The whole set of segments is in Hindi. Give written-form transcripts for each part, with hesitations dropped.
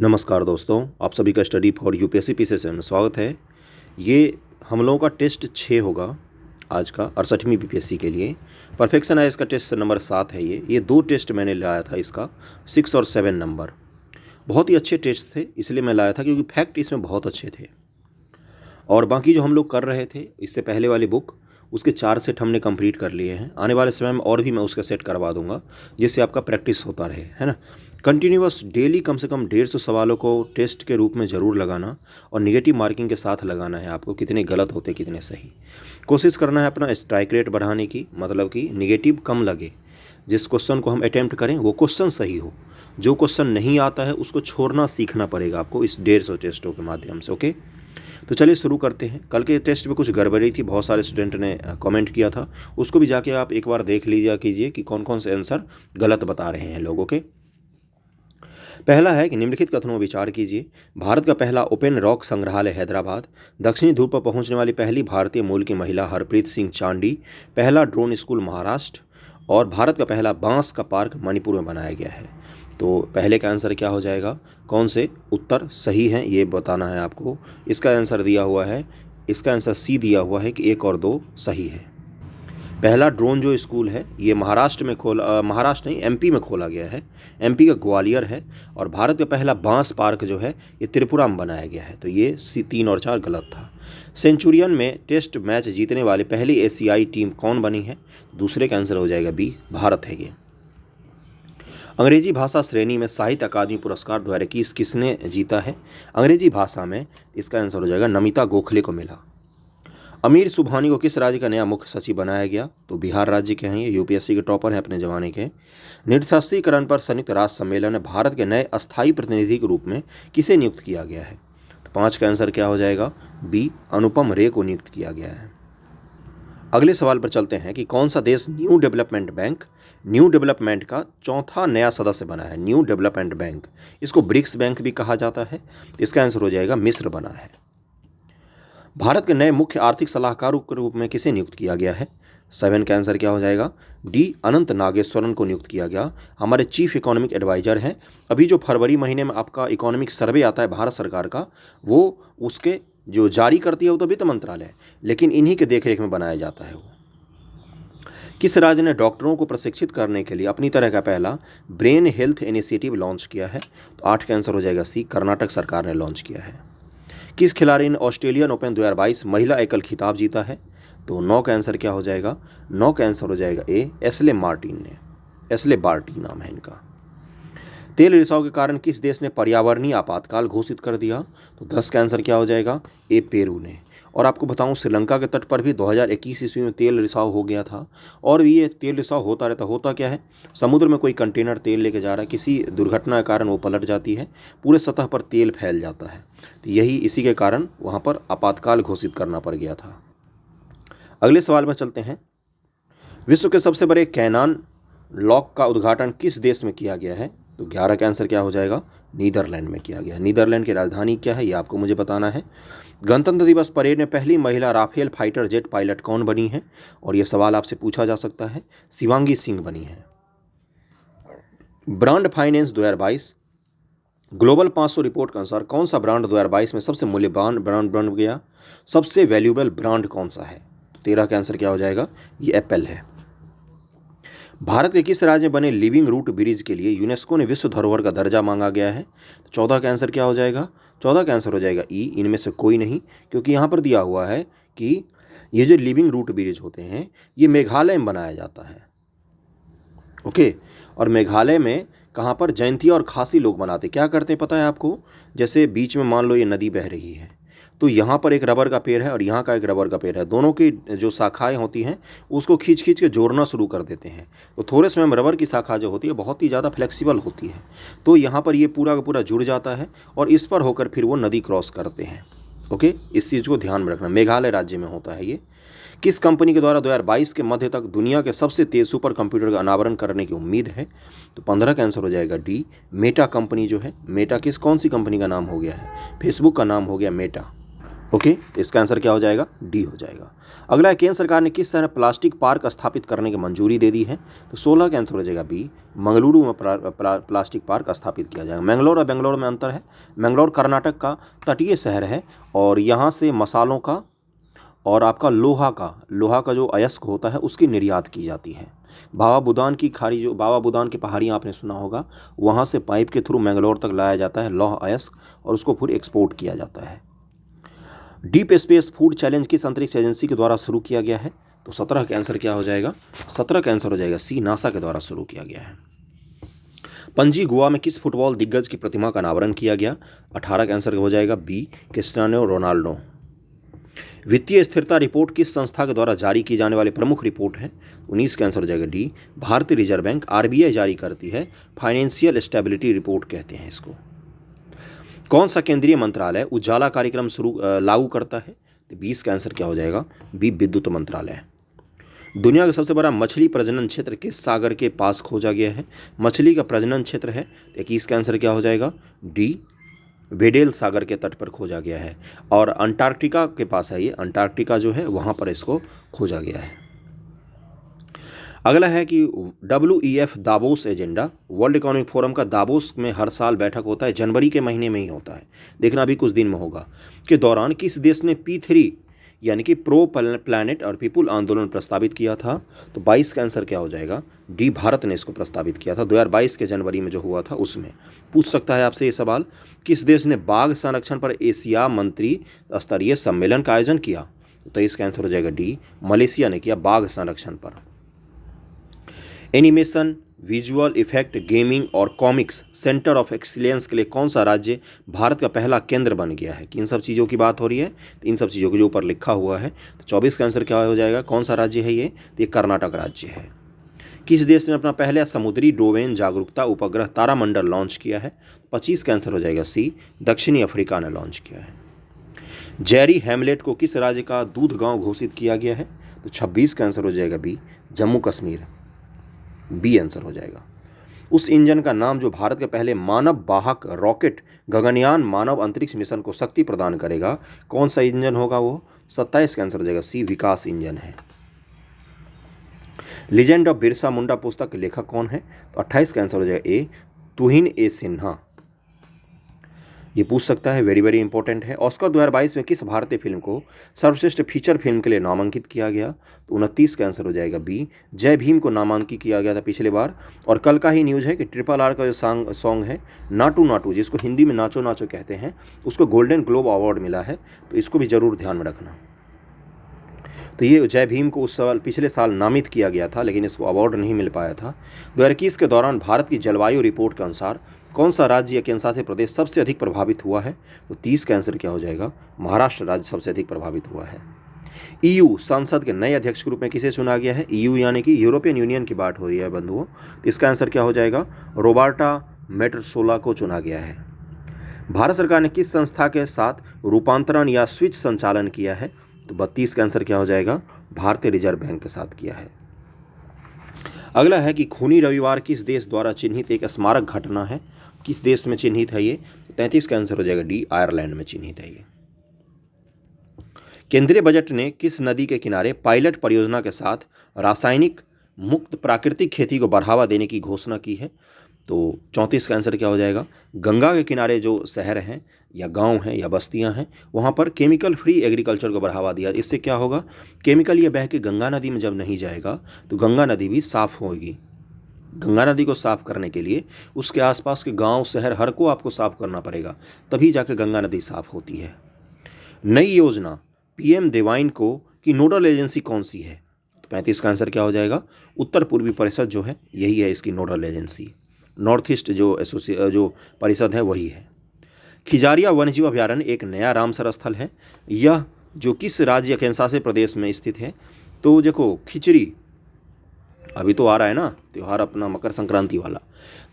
नमस्कार दोस्तों, आप सभी का study for UPSC P session में स्वागत है। ये हम लोगों का टेस्ट 6 होगा आज का 68वीं बीपीएससी के लिए। परफेक्शन है इसका टेस्ट नंबर 7 है। ये 2 टेस्ट मैंने लाया था, इसका 6 और 7 नंबर। बहुत ही अच्छे टेस्ट थे, इसलिए मैं लाया था क्योंकि फैक्ट इसमें बहुत अच्छे थे। और बाकी जो हम लोग कर रहे थे इससे पहले वाली बुक, उसके 4 सेट हमने कंप्लीट कर लिए हैं। आने वाले समय में और भी मैं उसका सेट करवा दूंगा, जिससे आपका प्रैक्टिस होता रहे, है ना। कंटिन्यूअस डेली कम से कम 150 सवालों को टेस्ट के रूप में ज़रूर लगाना और निगेटिव मार्किंग के साथ लगाना है आपको, कितने गलत होते कितने सही। कोशिश करना है अपना स्ट्राइक रेट बढ़ाने की, मतलब कि निगेटिव कम लगे। जिस क्वेश्चन को हम अटैम्प्ट करें वो क्वेश्चन सही हो। जो क्वेश्चन नहीं आता है उसको छोड़ना सीखना पड़ेगा आपको इस 150 टेस्टों के माध्यम से। ओके, तो चलिए शुरू करते हैं। कल के टेस्ट में कुछ गड़बड़ी थी, बहुत सारे स्टूडेंट ने कमेंट किया था, उसको भी जाके आप एक बार देख लीजिए कीजिए कि कौन कौन से आंसर गलत बता रहे हैं लोगों के। पहला है कि निम्नलिखित कथनों पर विचार कीजिए। भारत का पहला ओपन रॉक संग्रहालय हैदराबाद, दक्षिणी ध्रुव पर पहुंचने वाली पहली भारतीय मूल की महिला हरप्रीत सिंह चांडी, पहला ड्रोन स्कूल महाराष्ट्र और भारत का पहला बांस का पार्क मणिपुर में बनाया गया है। तो पहले का आंसर क्या हो जाएगा, कौन से उत्तर सही हैं ये बताना है आपको। इसका आंसर दिया हुआ है, इसका आंसर सी दिया हुआ है कि 1 और 2 सही है। पहला ड्रोन जो स्कूल है ये महाराष्ट्र नहीं एमपी में खोला गया है, एमपी का ग्वालियर है। और भारत का पहला बांस पार्क जो है ये त्रिपुरा में बनाया गया है। तो ये सी 3 और 4 गलत था। सेंचुरियन में टेस्ट मैच जीतने वाली पहली एशियाई टीम कौन बनी है, दूसरे का आंसर हो जाएगा बी, भारत है ये। अंग्रेजी भाषा श्रेणी में साहित्य अकादमी पुरस्कार 2021 किसने जीता है, अंग्रेजी भाषा में इसका आंसर हो जाएगा नमिता गोखले को मिला। अमीर सुबहानी को किस राज्य का नया मुख्य सचिव बनाया गया, तो बिहार राज्य के हैं ये, यूपीएससी के टॉपर हैं अपने जमाने के। निरस्त्रीकरण पर संयुक्त राष्ट्र सम्मेलन में भारत के नए अस्थायी प्रतिनिधि के रूप में किसे नियुक्त किया गया है, तो 5 का आंसर क्या हो जाएगा, बी, अनुपम रे को नियुक्त किया गया है। अगले सवाल पर चलते हैं कि कौन सा देश न्यू डेवलपमेंट का चौथा नया सदस्य बना है। न्यू डेवलपमेंट बैंक, इसको ब्रिक्स बैंक भी कहा जाता है। इसका आंसर हो जाएगा मिस्र बना है। भारत के नए मुख्य आर्थिक सलाहकार के रूप में किसे नियुक्त किया गया है, 7 का आंसर क्या हो जाएगा, डी, अनंत नागेश्वरन को नियुक्त किया गया। हमारे चीफ इकोनॉमिक एडवाइजर हैं। अभी जो फरवरी महीने में आपका इकोनॉमिक सर्वे आता है भारत सरकार का, वो उसके जो जारी करती है वो तो वित्त मंत्रालय है, लेकिन इन्हीं के देखरेख में बनाया जाता है वो। किस राज्य ने डॉक्टरों को प्रशिक्षित करने के लिए अपनी तरह का पहला ब्रेन हेल्थ इनिशिएटिव लॉन्च किया है, तो 8 का आंसर हो जाएगा सी, कर्नाटक सरकार ने लॉन्च किया है। किस खिलाड़ी ने ऑस्ट्रेलियन ओपन 2022 महिला एकल खिताब जीता है, तो 9 का आंसर क्या हो जाएगा, 9 का आंसर हो जाएगा ए, एस्ले बार्टी नाम है इनका। तेल रिसाव के कारण किस देश ने पर्यावरणीय आपातकाल घोषित कर दिया, तो 10 का आंसर क्या हो जाएगा, ए, पेरू ने। और आपको बताऊं श्रीलंका के तट पर भी 2021 ईस्वी में तेल रिसाव हो गया था। और भी ये तेल रिसाव होता रहता, होता क्या है, समुद्र में कोई कंटेनर तेल लेके जा रहा है, किसी दुर्घटना के कारण वो पलट जाती है, पूरे सतह पर तेल फैल जाता है। तो यही इसी के कारण वहाँ पर आपातकाल घोषित करना पड़ गया था। अगले सवाल में चलते हैं। विश्व के सबसे बड़े कैनान लॉक का उद्घाटन किस देश में किया गया है, तो 11 का आंसर क्या हो जाएगा, नीदरलैंड में किया गया। नीदरलैंड की राजधानी क्या है ये आपको मुझे बताना है। गणतंत्र दिवस परेड में पहली महिला राफेल फाइटर जेट पायलट कौन बनी है, और ये सवाल आपसे पूछा जा सकता है, शिवांगी सिंह बनी है। ब्रांड फाइनेंस 2022 ग्लोबल 500 रिपोर्ट के अनुसार कौन सा ब्रांड 2022 में सबसे मूल्यवान ब्रांड बन गया, सबसे वैल्यूएबल ब्रांड कौन सा है, तो 13 का आंसर क्या हो जाएगा, ये एप्पल है। भारत के किस राज्य में बने लिविंग रूट ब्रिज के लिए यूनेस्को ने विश्व धरोहर का दर्जा मांगा गया है, तो 14 का आंसर क्या हो जाएगा, 14 का आंसर हो जाएगा ई, इनमें से कोई नहीं, क्योंकि यहाँ पर दिया हुआ है कि ये जो लिविंग रूट ब्रिज होते हैं ये मेघालय में बनाया जाता है। ओके, और मेघालय में कहाँ पर, जयंतिया और खासी लोग बनाते, क्या करते हैं पता है आपको, जैसे बीच में मान लो ये नदी बह रही है, तो यहाँ पर एक रबर का पेड़ है और यहाँ का एक रबर का पेड़ है, दोनों की जो शाखाएं होती हैं उसको खींच खींच के जोड़ना शुरू कर देते हैं। तो थोड़े समय में रबर की शाखा जो होती है बहुत ही ज़्यादा फ्लेक्सिबल होती है, तो यहाँ पर ये पूरा का पूरा जुड़ जाता है और इस पर होकर फिर वो नदी क्रॉस करते हैं। ओके, इस चीज़ को ध्यान में रखना, मेघालय राज्य में होता है ये। किस कंपनी के द्वारा 2022 के मध्य तक दुनिया के सबसे तेज सुपर कंप्यूटर का अनावरण करने की उम्मीद है, तो 15 का आंसर हो जाएगा डी, मेटा कंपनी जो है। मेटा कौन सी कंपनी का नाम हो गया है, फेसबुक का नाम हो गया मेटा। ओके, तो इसका आंसर क्या हो जाएगा? डी हो जाएगा। अगला है, केंद्र सरकार ने किस शहर में प्लास्टिक पार्क स्थापित करने की मंजूरी दे दी है? तो 16 का आंसर हो जाएगा बी, मंगलुरु में प्लास्टिक पार्क स्थापित किया जाएगा। मैंगलोर और बेंगलोर में अंतर है। मैंगलोर कर्नाटक का तटीय शहर है और यहाँ से मसालों का और आपका लोहा का जो अयस्क होता है उसकी निर्यात की जाती है। बाबा बुदान की खाड़ी, जो बाबा बुदान की पहाड़ियाँ आपने सुना होगा, वहाँ से पाइप के थ्रू मैंगलोर तक लाया जाता है लौह अयस्क और उसको फिर एक्सपोर्ट किया जाता है। डीप स्पेस फूड चैलेंज किस अंतरिक्ष एजेंसी के द्वारा शुरू किया गया है? तो 17 का आंसर क्या हो जाएगा? 17 का आंसर हो जाएगा सी, नासा के द्वारा शुरू किया गया है। पणजी गोवा में किस फुटबॉल दिग्गज की प्रतिमा का अनावरण किया गया? 18 का आंसर हो जाएगा बी, क्रिस्टियानो रोनाल्डो। वित्तीय स्थिरता रिपोर्ट किस संस्था के द्वारा जारी की जाने वाली प्रमुख रिपोर्ट है? 19 का आंसर हो जाएगा डी, भारतीय रिजर्व बैंक आरबीआई जारी करती है। फाइनेंशियल स्टेबिलिटी रिपोर्ट कहते हैं इसको। कौन सा केंद्रीय मंत्रालय उजाला कार्यक्रम लागू करता है? तो 20 का आंसर क्या हो जाएगा? बी, विद्युत मंत्रालय। दुनिया का सबसे बड़ा मछली प्रजनन क्षेत्र किस सागर के पास खोजा गया है? मछली का प्रजनन क्षेत्र है। तो 21 का आंसर क्या हो जाएगा? डी, वेडेल सागर के तट पर खोजा गया है और अंटार्कटिका के पास है ये। अंटार्कटिका जो है वहाँ पर इसको खोजा गया है। अगला है कि WEF Davos agenda, world economic forum का दावोस में हर साल बैठक होता है, जनवरी के महीने में ही होता है, देखना अभी कुछ दिन में होगा, के दौरान किस देश ने P3 यानी कि प्रो प्लैनेट और पीपुल आंदोलन प्रस्तावित किया था? तो 22 का आंसर क्या हो जाएगा? डी, भारत ने इसको प्रस्तावित किया था 2022 के जनवरी में जो हुआ था उसमें। पूछ सकता है आपसे ये सवाल, किस देश ने बाघ संरक्षण पर एशिया मंत्री स्तरीय सम्मेलन का आयोजन किया? तो इसका आंसर हो जाएगा डी, मलेशिया ने किया बाघ संरक्षण पर। एनिमेशन, विजुअल इफेक्ट, गेमिंग और कॉमिक्स सेंटर ऑफ एक्सीलेंस के लिए कौन सा राज्य भारत का पहला केंद्र बन गया है? कि इन सब चीज़ों की बात हो रही है, तो इन सब चीज़ों के जो ऊपर लिखा हुआ है। तो 24 का आंसर क्या हो जाएगा? कौन सा राज्य है ये? तो ये कर्नाटक राज्य है। किस देश ने अपना पहला समुद्री डोमेन जागरूकता उपग्रह तारामंडल लॉन्च किया है? 25 का आंसर हो जाएगा सी, दक्षिणी अफ्रीका ने लॉन्च किया है। जेरी हैमलेट को किस राज्य का दूध गांव घोषित किया गया है? तो 26 का आंसर हो जाएगा B, Jammu Kashmir. B answer हो जाएगा। उस इंजन का नाम जो भारत के पहले मानव वाहक रॉकेट गगनयान मानव अंतरिक्ष मिशन को शक्ति प्रदान करेगा, कौन सा इंजन होगा वो? 27 का आंसर हो जाएगा सी, विकास इंजन है। लीजेंड ऑफ बिरसा मुंडा पुस्तक के लेखक कौन है? तो 28 का आंसर हो जाएगा ए, तुहिन ए सिन्हा। ये पूछ सकता है, वेरी वेरी इंपॉर्टेंट है। ऑस्कर 2022 में किस भारतीय फिल्म को सर्वश्रेष्ठ फीचर फिल्म के लिए नामांकित किया गया? तो 29 का आंसर हो जाएगा बी, जय भीम को नामांकित किया गया था पिछले बार। और कल का ही न्यूज़ है कि RRR का जो सॉन्ग है नाटू नाटू, जिसको हिंदी में नाचो नाचो कहते हैं, उसको गोल्डन ग्लोब अवार्ड मिला है, तो इसको भी ज़रूर ध्यान में रखना। तो ये जय भीम को उस साल पिछले साल नामित किया गया था, लेकिन इसको अवार्ड नहीं मिल पाया था। 2021 के दौरान भारत की जलवायु रिपोर्ट के अनुसार कौन सा राज्य या केंद्रशासित प्रदेश सबसे अधिक प्रभावित हुआ है? तो 30 का आंसर क्या हो जाएगा? महाराष्ट्र राज्य सबसे अधिक प्रभावित हुआ है। EU संसद के नए अध्यक्ष के रूप में किसे चुना गया है? EU यानी कि यूरोपियन यूनियन की बात हो रही है बंधुओं, तो इसका आंसर क्या हो जाएगा? रोबर्टा मेट्सोला को चुना गया है। भारत सरकार ने किस संस्था के साथ रूपांतरण या स्विच संचालन किया है? तो 32 का आंसर क्या हो जाएगा? भारतीय रिजर्व बैंक के साथ किया है। अगला है कि खूनी रविवार किस देश द्वारा चिन्हित एक स्मारक घटना है? किस देश में चिन्हित है ये? 33 का आंसर हो जाएगा डी, आयरलैंड में चिन्हित है ये। केंद्रीय बजट ने किस नदी के किनारे पायलट परियोजना के साथ रासायनिक मुक्त प्राकृतिक खेती को बढ़ावा देने की घोषणा की है? तो 34 का आंसर क्या हो जाएगा? गंगा के किनारे जो शहर हैं या गांव हैं या बस्तियां हैं, वहां पर केमिकल फ्री एग्रीकल्चर को बढ़ावा दिया। इससे क्या होगा? केमिकल ये बह के गंगा नदी में जब नहीं जाएगा तो गंगा नदी भी साफ होगी। गंगा नदी को साफ करने के लिए उसके आसपास के गांव शहर हर को आपको साफ करना पड़ेगा, तभी जाके गंगा नदी साफ होती है। नई योजना PM डिवाइन को की नोडल एजेंसी कौन सी है? तो 35 का आंसर क्या हो जाएगा? उत्तर पूर्वी परिषद जो है यही है इसकी नोडल एजेंसी। नॉर्थ ईस्ट जो परिषद है वही है। खिजारिया वन्यजीव अभयारण्य एक नया रामसर स्थल है। यह जो किस राज्य या केंद्रशासित प्रदेश में स्थित है? तो देखो खिचड़ी अभी तो आ रहा है ना त्यौहार अपना मकर संक्रांति वाला,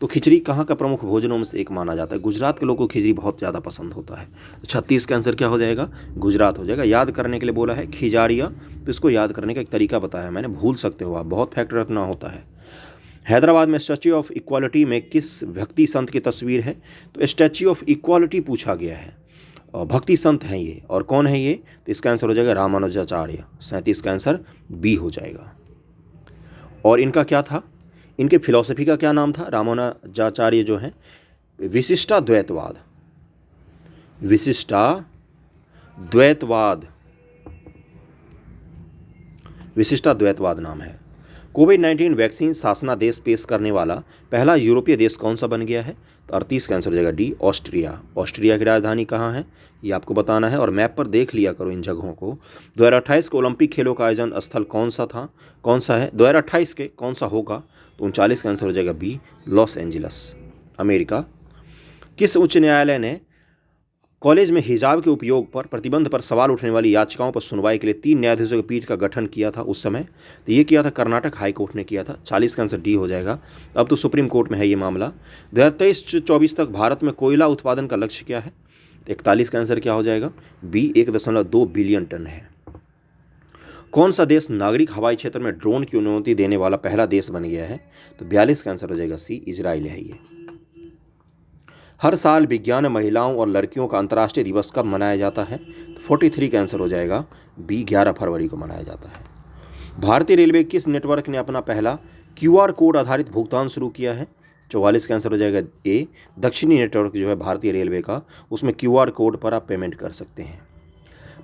तो खिचड़ी कहाँ का प्रमुख भोजनों में से एक माना जाता है? गुजरात के लोगों को खिचड़ी बहुत ज़्यादा पसंद होता है। तो 36 का आंसर क्या हो जाएगा? गुजरात हो जाएगा। याद करने के लिए बोला है खिजारिया, तो इसको याद करने का एक तरीका बताया मैंने, भूल सकते हो आप, बहुत फैक्ट रखना होता है। हैदराबाद में स्टैच्यू ऑफ इक्वालिटी में किस व्यक्ति संत की तस्वीर है? तो स्टैच्यू ऑफ इक्वालिटी पूछा गया है भक्ति संत हैं ये। और कौन है ये? तो इसका आंसर हो जाएगा रामानुजाचार्य। 37 का आंसर बी हो जाएगा। और इनका क्या था, इनके फिलॉसफी का क्या नाम था? रामानुजाचार्य जो हैं विशिष्टाद्वैतवाद, विशिष्टाद्वैतवाद, विशिष्टाद्वैतवाद नाम है। कोविड-19 वैक्सीन शासनादेश पेश करने वाला पहला यूरोपीय देश कौन सा बन गया है? तो 38 का आंसर हो जाएगा डी, ऑस्ट्रिया। ऑस्ट्रिया की राजधानी कहाँ है ये आपको बताना है और मैप पर देख लिया करो इन जगहों को। 2028 के ओलंपिक खेलों का आयोजन स्थल कौन सा था, कौन सा है 2028 के, कौन सा होगा? तो 39 का आंसर हो जाएगा बी, लॉस एंजलिस, अमेरिका। किस उच्च न्यायालय ने कॉलेज में हिजाब के उपयोग पर प्रतिबंध पर सवाल उठने वाली याचिकाओं पर सुनवाई के लिए 3 न्यायाधीशों की पीठ का गठन किया था उस समय? तो ये किया था कर्नाटक हाई कोर्ट ने किया था। 40 का आंसर डी हो जाएगा। अब तो सुप्रीम कोर्ट में है ये मामला। 2023-24 तक भारत में कोयला उत्पादन का लक्ष्य क्या है? तो 41 का आंसर क्या हो जाएगा? बी, 1.2 बिलियन टन है। कौन सा देश नागरिक हवाई क्षेत्र में ड्रोन की अनुमति देने वाला पहला देश बन गया है? तो 42 का आंसर हो जाएगा सी, इजराइल है ये। हर साल विज्ञान महिलाओं और लड़कियों का अंतर्राष्ट्रीय दिवस कब मनाया जाता है? तो 43 का आंसर हो जाएगा बी, 11 फरवरी को मनाया जाता है। भारतीय रेलवे किस नेटवर्क ने अपना पहला QR कोड आधारित भुगतान शुरू किया है? 44 का आंसर हो जाएगा ए, दक्षिणी नेटवर्क जो है भारतीय रेलवे का, उसमें QR कोड पर आप पेमेंट कर सकते हैं।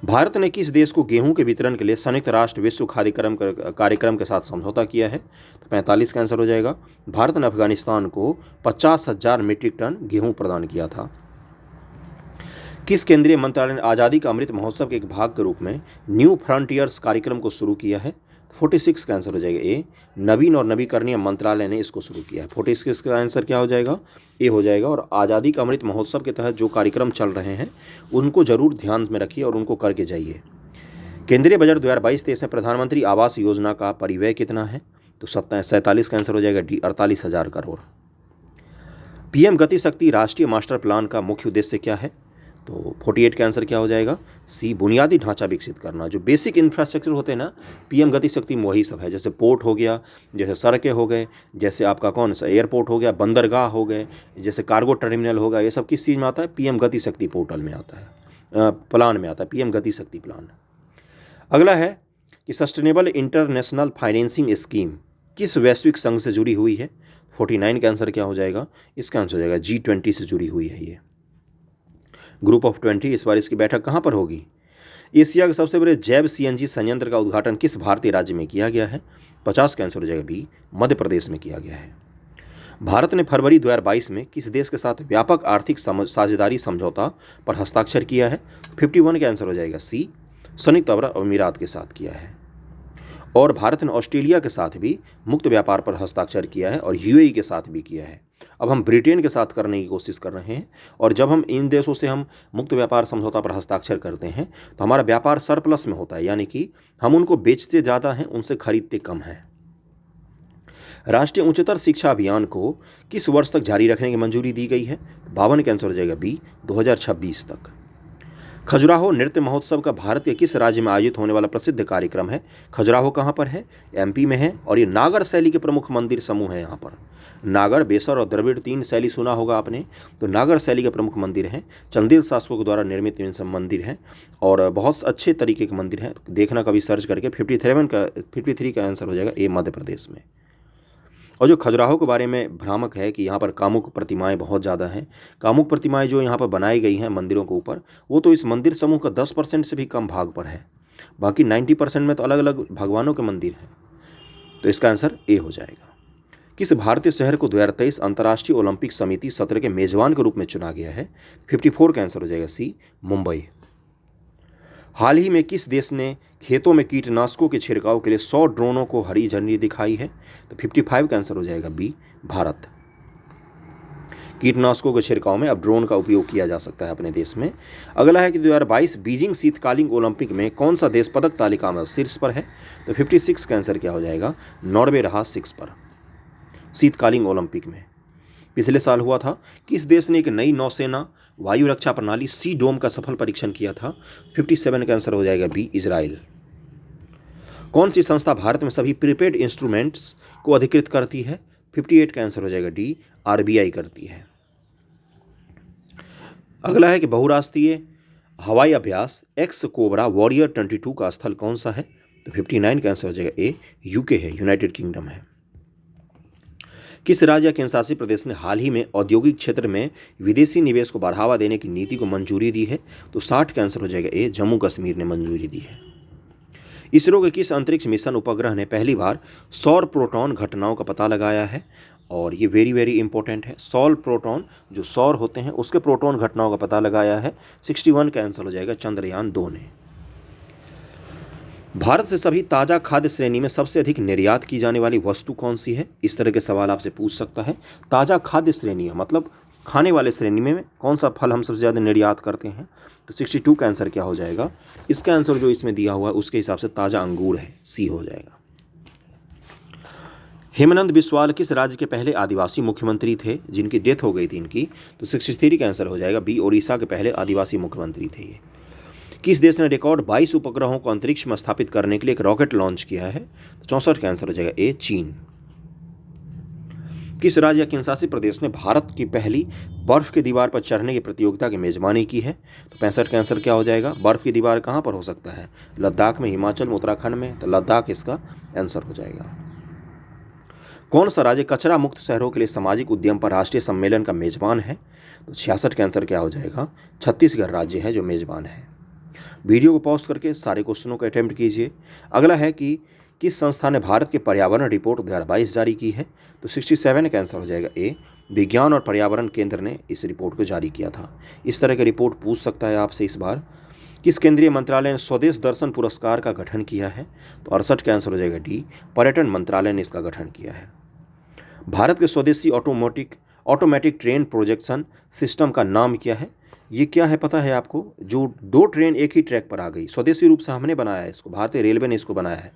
भारत ने किस देश को गेहूं के वितरण के लिए संयुक्त राष्ट्र विश्व खाद्य कार्यक्रम के साथ समझौता किया है? तो 45 का आंसर हो जाएगा। भारत ने अफगानिस्तान को 50,000 मीट्रिक टन गेहूं प्रदान किया था। किस केंद्रीय मंत्रालय ने आज़ादी का अमृत महोत्सव के एक भाग के रूप में न्यू फ्रंटियर्स कार्यक्रम को शुरू किया है? 46 का आंसर हो जाएगा ए, नवीन और नवीकरणीय मंत्रालय ने इसको शुरू किया है। 46 का आंसर क्या हो जाएगा? ए हो जाएगा। और आज़ादी का अमृत महोत्सव के तहत जो कार्यक्रम चल रहे हैं उनको जरूर ध्यान में रखिए और उनको करके जाइए। केंद्रीय बजट 2022-23 में प्रधानमंत्री आवास योजना का परिव्यय कितना है? तो 47 का आंसर हो जाएगा डी, 48,000 करोड़। PM गति शक्ति राष्ट्रीय मास्टर प्लान का मुख्य उद्देश्य क्या है? तो 48 का आंसर क्या हो जाएगा? सी, बुनियादी ढांचा विकसित करना। जो बेसिक इंफ्रास्ट्रक्चर होते हैं ना, PM गति शक्ति में वही सब है। जैसे पोर्ट हो गया, जैसे सड़कें हो गए, जैसे आपका कौन सा एयरपोर्ट हो गया, बंदरगाह हो गए, जैसे कार्गो टर्मिनल होगा, ये सब किस चीज़ में आता है? PM गति शक्ति पोर्टल में आता है, प्लान में आता है, PM गति शक्ति प्लान। अगला है कि सस्टेनेबल इंटरनेशनल फाइनेंसिंग स्कीम किस वैश्विक संघ से जुड़ी हुई है? 49 का आंसर क्या हो जाएगा? इसका आंसर हो जाएगा G20 से जुड़ी हुई है ये, ग्रुप ऑफ 20। इस बार इसकी बैठक कहाँ पर होगी? एशिया के सबसे बड़े जैव CNG संयंत्र का उद्घाटन किस भारतीय राज्य में किया गया है? 50 का आंसर हो जाएगा बी, मध्य प्रदेश में किया गया है। भारत ने फरवरी 2022 में किस देश के साथ व्यापक आर्थिक साझेदारी समझौता पर हस्ताक्षर किया है? 51 का आंसर हो जाएगा सी, संयुक्त अरब अमीरात के साथ किया है। और भारत ने ऑस्ट्रेलिया के साथ भी मुक्त व्यापार पर हस्ताक्षर किया है और UAE के साथ भी किया है। अब हम ब्रिटेन के साथ करने की कोशिश कर रहे हैं। और जब हम इन देशों से हम मुक्त व्यापार समझौता पर हस्ताक्षर करते हैं तो हमारा व्यापार सरप्लस में होता है, यानी कि हम उनको बेचते ज़्यादा हैं, उनसे खरीदते कम हैं। राष्ट्रीय उच्चतर शिक्षा अभियान को किस वर्ष तक जारी रखने की मंजूरी दी गई है? 52 का आंसर हो जाएगा बी, 2026 तक। खजुराहो नृत्य महोत्सव का भारत के किस राज्य में आयोजित होने वाला प्रसिद्ध कार्यक्रम है? खजुराहो कहाँ पर है? MP में है। और ये नागर शैली के प्रमुख मंदिर समूह है। यहाँ पर नागर, बेसर और द्रविड़ 3 शैली सुना होगा आपने, तो नागर शैली के प्रमुख मंदिर हैं। चंदेल शासकों के द्वारा निर्मित मंदिर हैं और बहुत अच्छे तरीके के मंदिर हैं, देखना कभी सर्च करके। 53 का आंसर हो जाएगा ए, मध्य प्रदेश में। और जो खजुराहो के बारे में भ्रामक है कि यहाँ पर कामुक प्रतिमाएं बहुत ज़्यादा हैं। कामुक प्रतिमाएं जो यहाँ पर बनाई गई हैं मंदिरों के ऊपर, वो तो इस मंदिर समूह का 10% से भी कम भाग पर है। बाकी 90% में तो अलग अलग भगवानों के मंदिर हैं। तो इसका आंसर ए हो जाएगा। किस भारतीय शहर को 2023 अंतर्राष्ट्रीय ओलंपिक समिति सत्र के मेजबान के रूप में चुना गया है? 54 का आंसर हो जाएगा सी, मुंबई। हाल ही में किस देश ने खेतों में कीटनाशकों के छिड़काव के लिए 100 ड्रोनों को हरी झंडी दिखाई है? तो 55 का आंसर हो जाएगा बी, भारत। कीटनाशकों के छिड़काव में अब ड्रोन का उपयोग किया जा सकता है अपने देश में। अगला है कि 2022 बीजिंग शीतकालीन ओलंपिक में कौन सा देश पदक तालिका में शीर्ष पर है? तो 56 का आंसर क्या हो जाएगा? नॉर्वे रहा 6 पर शीतकालीन ओलंपिक में। पिछले साल हुआ था। किस देश ने एक नई नौसेना वायु रक्षा प्रणाली सी डोम का सफल परीक्षण किया था? 57 का आंसर हो जाएगा बी, इजराइल। कौन सी संस्था भारत में सभी प्रीपेड इंस्ट्रूमेंट्स को अधिकृत करती है? 58 का आंसर हो जाएगा डी, RBI करती है। अगला है कि बहुराष्ट्रीय हवाई अभ्यास एक्स कोबरा वॉरियर 22 का स्थल कौन सा है? तो 59 का आंसर हो जाएगा ए, यूके है, यूनाइटेड किंगडम है। किस राज्य या केंद्र शासित प्रदेश ने हाल ही में औद्योगिक क्षेत्र में विदेशी निवेश को बढ़ावा देने की नीति को मंजूरी दी है? तो 60 का आंसर हो जाएगा ए, जम्मू कश्मीर ने मंजूरी दी है। इसरो के किस अंतरिक्ष मिशन उपग्रह ने पहली बार सौर प्रोटॉन घटनाओं का पता लगाया है? और ये वेरी वेरी इंपॉर्टेंट है, सौर प्रोटॉन जो सौर होते हैं उसके प्रोटॉन घटनाओं का पता लगाया है। 61 का आंसर हो जाएगा चंद्रयान 2 ने। भारत से सभी ताज़ा खाद्य श्रेणी में सबसे अधिक निर्यात की जाने वाली वस्तु कौन सी है? इस तरह के सवाल आपसे पूछ सकता है। ताज़ा खाद्य श्रेणी मतलब खाने वाले श्रेणी में कौन सा फल हम सबसे ज़्यादा निर्यात करते हैं? तो 62 का आंसर क्या हो जाएगा? इसका आंसर जो इसमें दिया हुआ है उसके हिसाब से ताज़ा अंगूर है, सी हो जाएगा। हेमनंद बिस्वाल किस राज्य के पहले आदिवासी मुख्यमंत्री थे जिनकी डेथ हो गई थी इनकी? तो 63 का आंसर हो जाएगा बी, ओडिशा के पहले आदिवासी मुख्यमंत्री थे ये। किस देश ने रिकॉर्ड 22 उपग्रहों को अंतरिक्ष में स्थापित करने के लिए एक रॉकेट लॉन्च किया है? तो 64 का आंसर हो जाएगा ए, चीन। किस राज्य या केंद्रशासित प्रदेश ने भारत की पहली बर्फ की दीवार पर चढ़ने की प्रतियोगिता की मेजबानी की है? तो 65 का आंसर क्या हो जाएगा? बर्फ की दीवार कहाँ पर हो सकता है? लद्दाख में, हिमाचल में, उत्तराखंड में? तो लद्दाख इसका आंसर हो जाएगा। कौन सा राज्य कचरा मुक्त शहरों के लिए सामाजिक उद्यम पर राष्ट्रीय सम्मेलन का मेजबान है? तो 66 का आंसर क्या हो जाएगा? छत्तीसगढ़ राज्य है जो मेजबान है। वीडियो को पॉज करके सारे क्वेश्चनों को अटेम्प्ट कीजिए। अगला है कि किस संस्था ने भारत की पर्यावरण रिपोर्ट 2022 जारी की है? तो 67 का आंसर हो जाएगा ए, विज्ञान और पर्यावरण केंद्र ने इस रिपोर्ट को जारी किया था। इस तरह की रिपोर्ट पूछ सकता है आपसे इस बार। किस केंद्रीय मंत्रालय ने स्वदेश दर्शन पुरस्कार का गठन किया है? तो 68 का आंसर हो जाएगा डी, पर्यटन मंत्रालय ने इसका गठन किया है। भारत के स्वदेशी ऑटोमेटिक ट्रेन प्रोजेक्शन सिस्टम का नाम क्या है? ये क्या है पता है आपको? जो 2 ट्रेन एक ही ट्रैक पर आ गई, स्वदेशी रूप से हमने बनाया है इसको, भारतीय रेलवे ने इसको बनाया है।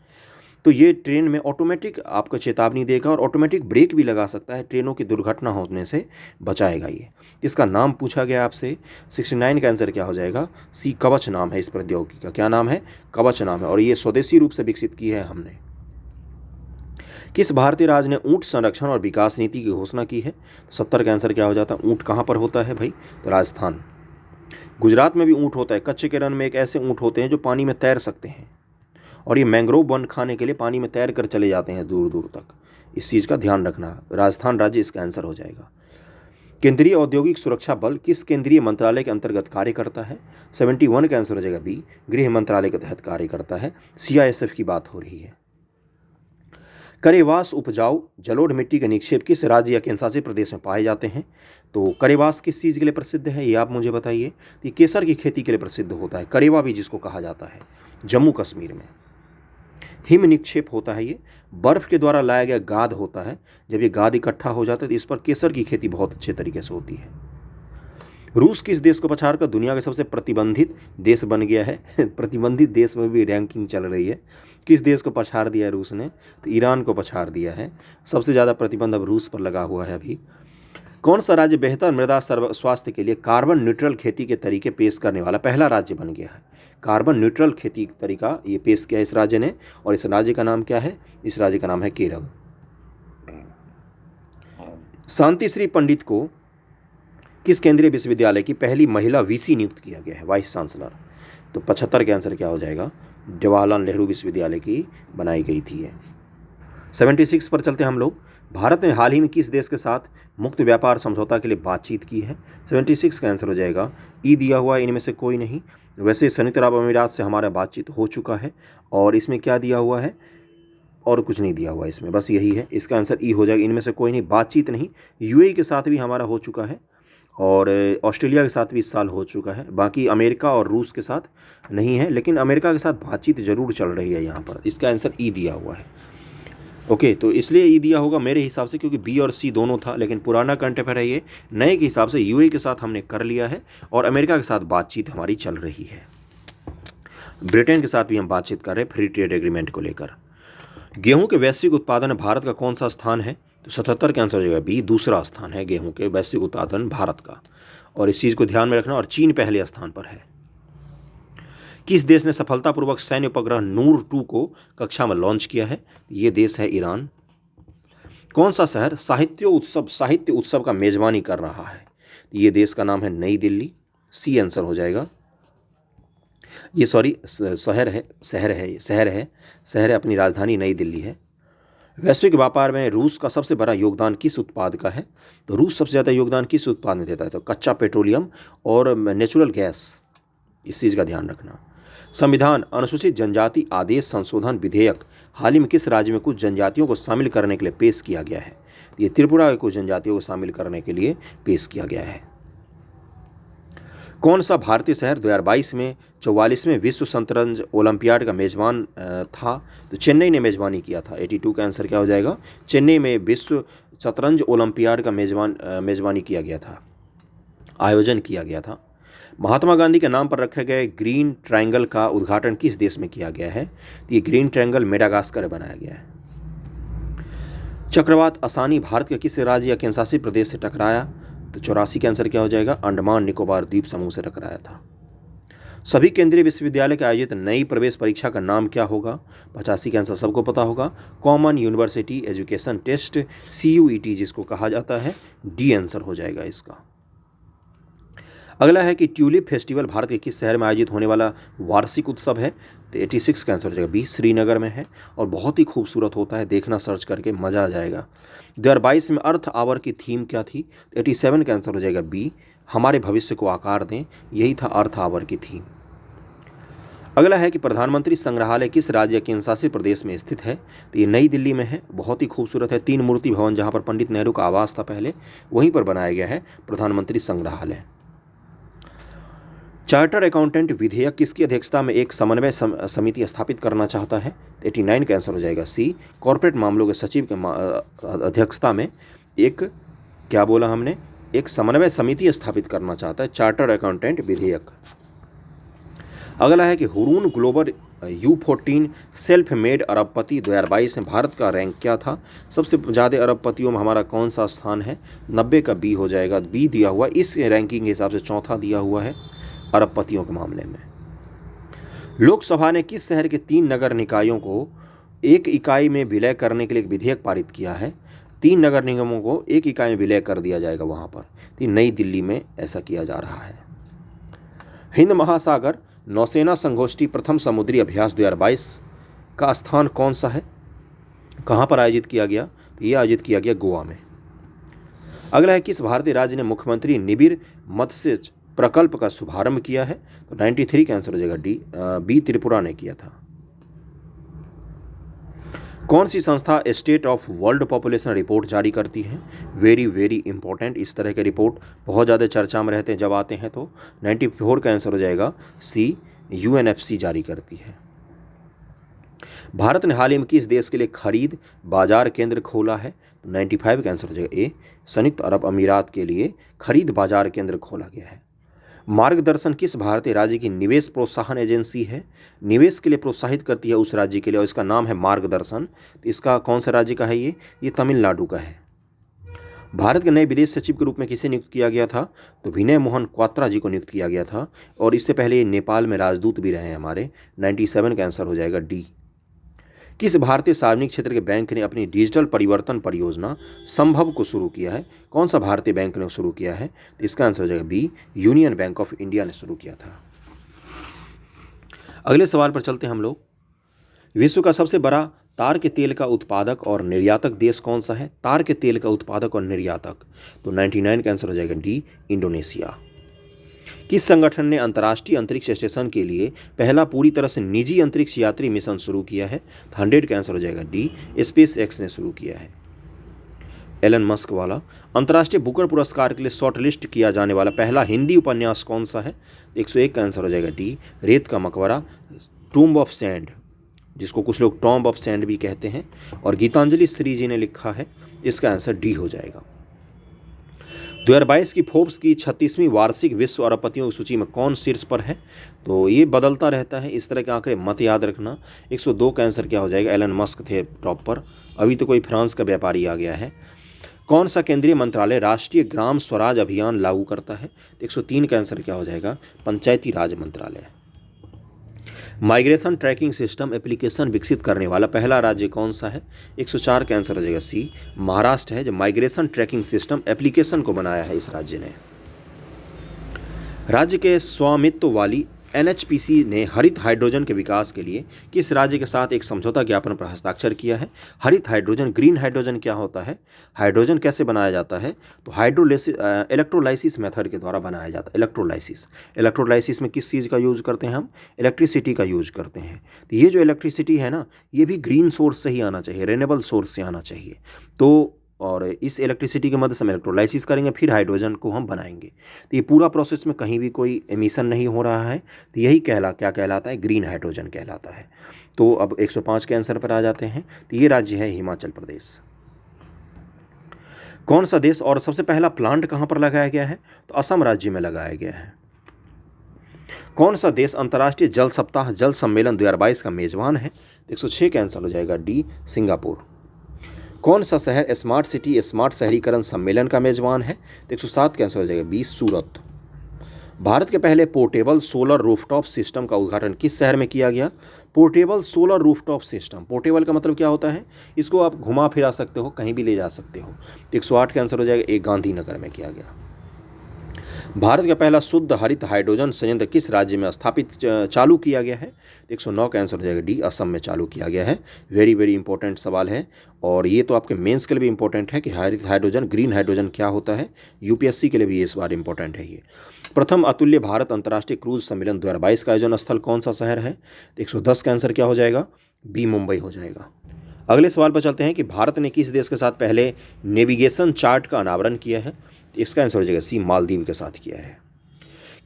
तो ये ट्रेन में ऑटोमेटिक आपको चेतावनी देगा और ऑटोमेटिक ब्रेक भी लगा सकता है, ट्रेनों की दुर्घटना होने से बचाएगा ये। इसका नाम पूछा गया आपसे। 69 का आंसर क्या हो जाएगा? सी, कवच नाम है इस प्रौद्योगिकी का। क्या नाम है? कवच नाम है, और ये स्वदेशी रूप से विकसित की है हमने। किस भारतीय राज्य ने ऊंट संरक्षण और विकास नीति की घोषणा की है? 70 का आंसर क्या हो जाता है? ऊंट कहाँ पर होता है भाई? तो राजस्थान। गुजरात में भी ऊंट होता है। कच्चे के रन में एक ऐसे ऊंट होते हैं जो पानी में तैर सकते हैं, और ये मैंग्रोव वन खाने के लिए पानी में तैर कर चले जाते हैं दूर दूर तक। इस चीज़ का ध्यान रखना। राजस्थान राज्य इसका आंसर हो जाएगा। केंद्रीय औद्योगिक सुरक्षा बल किस केंद्रीय मंत्रालय के अंतर्गत कार्य करता है? 71 का आंसर हो जाएगा बी, गृह मंत्रालय के तहत कार्य करता है। CISF की बात हो रही है। करेवास उपजाऊ जलोढ़ मिट्टी के निक्षेप किस राज्य या केंद्रशासित प्रदेश में पाए जाते हैं? तो करेवास किस चीज़ के लिए प्रसिद्ध है ये आप मुझे बताइए। तो ये केसर की खेती के लिए प्रसिद्ध होता है, करेवा भी जिसको कहा जाता है, जम्मू कश्मीर में। हिम निक्षेप होता है, ये बर्फ के द्वारा लाया गया गाद होता है। जब ये गाद इकट्ठा हो जाता है तो इस पर केसर की खेती बहुत अच्छे तरीके से होती है। रूस किस देश को पछाड़कर दुनिया के सबसे प्रतिबंधित देश बन गया है? प्रतिबंधित देश में भी रैंकिंग चल रही है। किस देश को पछाड़ दिया है रूस ने? तो ईरान को पछाड़ दिया है। सबसे ज़्यादा प्रतिबंध अब रूस पर लगा हुआ है अभी। कौन सा राज्य बेहतर मृदा स्वास्थ्य के लिए कार्बन न्यूट्रल खेती के तरीके पेश करने वाला पहला राज्य बन गया है? कार्बन न्यूट्रल खेती तरीका ये पेश किया इस राज्य ने, और इस राज्य का नाम क्या है? इस राज्य का नाम है केरल। शांतिश्री पंडित को किस केंद्रीय विश्वविद्यालय की पहली महिला VC नियुक्त किया गया है, वाइस चांसलर? तो 75 का आंसर क्या हो जाएगा? जवाहरलाल नेहरू विश्वविद्यालय की बनाई गई थी ये। 76 पर चलते हम लोग। भारत ने हाल ही में किस देश के साथ मुक्त व्यापार समझौता के लिए बातचीत की है? 76 का आंसर हो जाएगा ई दिया हुआ है, इनमें से कोई नहीं। वैसे संयुक्त अरब अमीरात से हमारा बातचीत हो चुका है, और इसमें क्या दिया हुआ है? और कुछ नहीं दिया हुआ इसमें, बस यही है। इसका आंसर ई हो जाएगा, इनमें से कोई नहीं। बातचीत नहीं, UAE के साथ भी हमारा हो चुका है, और ऑस्ट्रेलिया के साथ भी इस साल हो चुका है। बाकी अमेरिका और रूस के साथ नहीं है, लेकिन अमेरिका के साथ बातचीत जरूर चल रही है यहाँ पर। इसका आंसर ई दिया हुआ है। ओके, तो इसलिए ई दिया होगा मेरे हिसाब से, क्योंकि बी और सी दोनों था, लेकिन पुराना करंट अफेयर है ये। नए के हिसाब से UAE के साथ हमने कर लिया है, और अमेरिका के साथ बातचीत हमारी चल रही है। ब्रिटेन के साथ भी हम बातचीत कर रहे हैं फ्री ट्रेड एग्रीमेंट को लेकर। गेहूं के वैश्विक उत्पादन में भारत का कौन सा स्थान है? तो 77 का आंसर हो जाएगा बी, दूसरा स्थान है गेहूं के वैश्विक उत्पादन भारत का, और इस चीज़ को ध्यान में रखना। और चीन पहले स्थान पर है। किस देश ने सफलतापूर्वक सैन्य उपग्रह नूर 2 को कक्षा में लॉन्च किया है? ये देश है ईरान। कौन सा शहर साहित्य उत्सव का मेजबानी कर रहा है? ये देश का नाम है नई दिल्ली। सी आंसर हो जाएगा। ये सॉरी शहर है, अपनी राजधानी नई दिल्ली है। वैश्विक व्यापार में रूस का सबसे बड़ा योगदान किस उत्पाद का है? तो रूस सबसे ज़्यादा योगदान किस उत्पाद में देता है? तो कच्चा पेट्रोलियम और नेचुरल गैस, इस चीज़ का ध्यान रखना। संविधान अनुसूचित जनजाति आदेश संशोधन विधेयक हाल ही में किस राज्य में कुछ जनजातियों को शामिल करने के लिए पेश किया गया है? ये त्रिपुरा के कुछ जनजातियों को शामिल करने के लिए पेश किया गया है। कौन सा भारतीय शहर 2022 में 44वें विश्व शतरंज ओलंपियाड का मेजबान था? तो चेन्नई ने मेजबानी किया था। 82 का आंसर क्या हो जाएगा? चेन्नई में विश्व शतरंज ओलंपियाड का मेजबानी किया गया था, आयोजन किया गया था। महात्मा गांधी के नाम पर रखे गए ग्रीन ट्रायंगल का उद्घाटन किस देश में किया गया है? तो ये ग्रीन ट्रायंगल मेडागास्कर में बनाया गया है। चक्रवात असानी भारत के किस राज्य या केंद्रशासित प्रदेश से टकराया? तो 84 का आंसर क्या हो जाएगा? अंडमान निकोबार द्वीप समूह से टकराया था। सभी केंद्रीय विश्वविद्यालय के आयोजित नई प्रवेश परीक्षा का नाम क्या होगा? 85 का आंसर सबको पता होगा, common university education test, CUET जिसको कहा जाता है। डी आंसर हो जाएगा इसका। अगला है कि ट्यूलिप फेस्टिवल भारत के किस शहर में आयोजित होने वाला वार्षिक उत्सव है? तो 86 का आंसर हो जाएगा बी, श्रीनगर में है और बहुत ही खूबसूरत होता है, देखना सर्च करके मज़ा आ जाएगा। 2022 में अर्थ आवर की थीम क्या थी? तो 87 का आंसर हो जाएगा बी, हमारे भविष्य को आकार दें, यही था अर्थ आवर की थीम। अगला है कि प्रधानमंत्री संग्रहालय किस राज्य केंद्र शासित प्रदेश में स्थित है? तो ये नई दिल्ली में है, बहुत ही खूबसूरत है। 3 मूर्ति भवन जहाँ पर पंडित नेहरू का आवास था पहले, वहीं पर बनाया गया है प्रधानमंत्री संग्रहालय। चार्टर्ड अकाउंटेंट विधेयक किसकी अध्यक्षता में एक समन्वय समिति स्थापित करना चाहता है? 89 का आंसर हो जाएगा सी, कॉर्पोरेट मामलों के सचिव के अध्यक्षता में एक, क्या बोला हमने, एक समन्वय समिति स्थापित करना चाहता है चार्टर्ड अकाउंटेंट विधेयक। अगला है कि Hurun global U14 self made अरबपति 2022 में भारत का रैंक क्या था? सबसे ज़्यादा अरबपतियों में हमारा कौन सा स्थान है? 90 का बी हो जाएगा, बी दिया हुआ, इस रैंकिंग के हिसाब से चौथा दिया हुआ है अरबपतियों के मामले में। लोकसभा ने किस शहर के 3 नगर निकायों को एक इकाई में विलय करने के लिए एक विधेयक पारित किया है? 3 नगर निगमों को एक इकाई में विलय कर दिया जाएगा वहाँ पर, तो नई दिल्ली में ऐसा किया जा रहा है। हिंद महासागर नौसेना संगोष्ठी प्रथम समुद्री अभ्यास 2022 का स्थान कौन सा है? कहाँ पर आयोजित किया गया? तो ये आयोजित किया गया गोवा में। अगला है किस भारतीय राज्य ने मुख्यमंत्री निबिड़ मत्स्य प्रकल्प का शुभारंभ किया है? तो 93 का आंसर हो जाएगा डी, बी त्रिपुरा ने किया था। कौन सी संस्था state of world population report जारी करती है? वेरी वेरी इंपॉर्टेंट, इस तरह के रिपोर्ट बहुत ज़्यादा चर्चा में रहते हैं जब आते हैं। तो 94 का आंसर हो जाएगा सी, UNFC जारी करती है। भारत ने हाल ही में किस देश के लिए खरीद बाजार केंद्र खोला है? तो 95 का आंसर हो जाएगा ए, संयुक्त अरब अमीरात के लिए खरीद बाजार केंद्र खोला गया है। मार्गदर्शन किस भारतीय राज्य की निवेश प्रोत्साहन एजेंसी है? निवेश के लिए प्रोत्साहित करती है उस राज्य के लिए और इसका नाम है मार्गदर्शन। तो इसका कौन सा राज्य का है? ये तमिलनाडु का है। भारत के नए विदेश सचिव के रूप में किसे नियुक्त किया गया था? तो विनय मोहन क्वात्रा जी को नियुक्त किया गया था और इससे पहले ये नेपाल में राजदूत भी रहे हैं हमारे। 97 का आंसर हो जाएगा डी। किस भारतीय सार्वजनिक क्षेत्र के बैंक ने अपनी डिजिटल परिवर्तन परियोजना संभव को शुरू किया है? कौन सा भारतीय बैंक ने शुरू किया है? तो इसका आंसर हो जाएगा B, union bank of India ने शुरू किया था। अगले सवाल पर चलते हैं हम लोग। विश्व का सबसे बड़ा तार के तेल का उत्पादक और निर्यातक देश कौन सा है? तार के तेल का उत्पादक और निर्यातक, तो 99 का आंसर हो जाएगा डी, इंडोनेशिया। किस संगठन ने अंतर्राष्ट्रीय अंतरिक्ष स्टेशन के लिए पहला पूरी तरह से निजी अंतरिक्ष यात्री मिशन शुरू किया है? 100 का आंसर हो जाएगा डी, SpaceX ने शुरू किया है। एलन मस्क वाला। अंतर्राष्ट्रीय बुकर पुरस्कार के लिए शॉर्टलिस्ट किया जाने वाला पहला हिंदी उपन्यास कौन सा है? 101 का आंसर हो जाएगा डी, रेत का मकबरा, टूम्ब ऑफ सैंड, जिसको कुछ लोग टॉम्ब ऑफ सैंड भी कहते हैं, और गीतांजलि श्री जी ने लिखा है। इसका आंसर डी हो जाएगा। 2022 की फोर्ब्स की 36वीं वार्षिक विश्व अरबपतियों की सूची में कौन शीर्ष पर है? तो ये बदलता रहता है, इस तरह के आंकड़े मत याद रखना। 102 का आंसर क्या हो जाएगा? एलन मस्क थे टॉप पर, अभी तो कोई फ्रांस का व्यापारी आ गया है। कौन सा केंद्रीय मंत्रालय राष्ट्रीय ग्राम स्वराज अभियान लागू करता है? 103 का आंसर क्या हो जाएगा? पंचायती राज मंत्रालय। माइग्रेशन ट्रैकिंग सिस्टम एप्लीकेशन विकसित करने वाला पहला राज्य कौन सा है? 104 का आंसर हो जाएगा सी, महाराष्ट्र है, जो माइग्रेशन ट्रैकिंग सिस्टम एप्लीकेशन को बनाया है इस राज्य ने। राज्य के स्वामित्व वाली एनएचपीसी ने हरित हाइड्रोजन के विकास के लिए किस राज्य के साथ एक समझौता ज्ञापन पर हस्ताक्षर किया है? हरित हाइड्रोजन, ग्रीन हाइड्रोजन क्या होता है, हाइड्रोजन कैसे बनाया जाता है? तो हाइड्रोलाइसिस, इलेक्ट्रोलाइसिस मेथड के द्वारा बनाया जाता है। इलेक्ट्रोलाइसिस में किस चीज़ का यूज़ करते हैं हम? इलेक्ट्रिसिटी का यूज करते हैं। तो ये जो इलेक्ट्रिसिटी है ना, ये भी ग्रीन सोर्स से ही आना चाहिए, रिन्यूएबल सोर्स से आना चाहिए। तो और इस इलेक्ट्रिसिटी की मदद से हम इलेक्ट्रोलाइसिस करेंगे, फिर हाइड्रोजन को हम बनाएंगे। तो ये पूरा प्रोसेस में कहीं भी कोई एमिशन नहीं हो रहा है, तो यही क्या कहलाता है? ग्रीन हाइड्रोजन कहलाता है। तो अब 105 के आंसर पर आ जाते हैं। तो ये राज्य है हिमाचल प्रदेश। कौन सा देश और सबसे पहला प्लांट कहाँ पर लगाया गया है? तो असम राज्य में लगाया गया है। कौन सा देश अंतर्राष्ट्रीय जल सप्ताह, जल सम्मेलन 2022 का मेजबान है? 106 का आंसर हो जाएगा डी, सिंगापुर। कौन सा शहर स्मार्ट सिटी, स्मार्ट शहरीकरण सम्मेलन का मेजबान है? 107 का आंसर हो जाएगा बी, सूरत। भारत के पहले पोर्टेबल सोलर रूफटॉप सिस्टम का उद्घाटन किस शहर में किया गया? Portable solar rooftop system, portable का मतलब क्या होता है? इसको आप घुमा फिरा सकते हो, कहीं भी ले जा सकते हो। 108 का आंसर हो जाएगा ए, गांधीनगर में किया गया। भारत का पहला शुद्ध हरित हाइड्रोजन संयंत्र किस राज्य में स्थापित चालू किया गया है? 109 का आंसर हो जाएगा डी, असम में चालू किया गया है। वेरी वेरी इंपॉर्टेंट सवाल है, और ये तो आपके मेंस के लिए भी इंपॉर्टेंट है कि हरित हाइड्रोजन, ग्रीन हाइड्रोजन क्या होता है। यूपीएससी के लिए भी इस बार इंपॉर्टेंट है ये। प्रथम अतुल्य भारत अंतर्राष्ट्रीय क्रूज सम्मेलन 2022 का आयोजन स्थल कौन सा शहर है? 110 का आंसर क्या हो जाएगा? बी, मुंबई हो जाएगा। अगले सवाल पर चलते हैं कि भारत ने किस देश के साथ पहले नेविगेशन चार्ट का अनावरण किया है? इसका आंसर हो जाएगा सी, मालदीव के साथ किया है।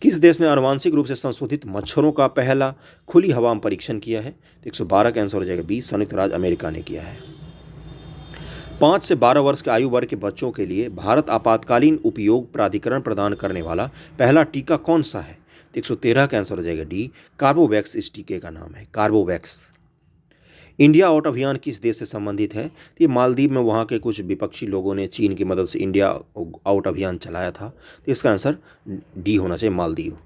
किस देश ने आनुवांशिक रूप से संशोधित मच्छरों का पहला खुली हवा में परीक्षण किया है? 112 का आंसर हो जाएगा बी, संयुक्त राज्य अमेरिका ने किया है। 5 से 12 वर्ष के आयु वर्ग के बच्चों के लिए भारत आपातकालीन उपयोग प्राधिकरण प्रदान करने वाला पहला टीका कौन सा है? 113 का आंसर हो जाएगा डी, कार्बोवैक्स इस टीके का नाम है, कार्बोवैक्स। इंडिया आउट अभियान किस देश से संबंधित है? तो ये मालदीव में वहाँ के कुछ विपक्षी लोगों ने चीन की मदद से इंडिया आउट अभियान चलाया था। तो इसका आंसर डी होना चाहिए, मालदीव।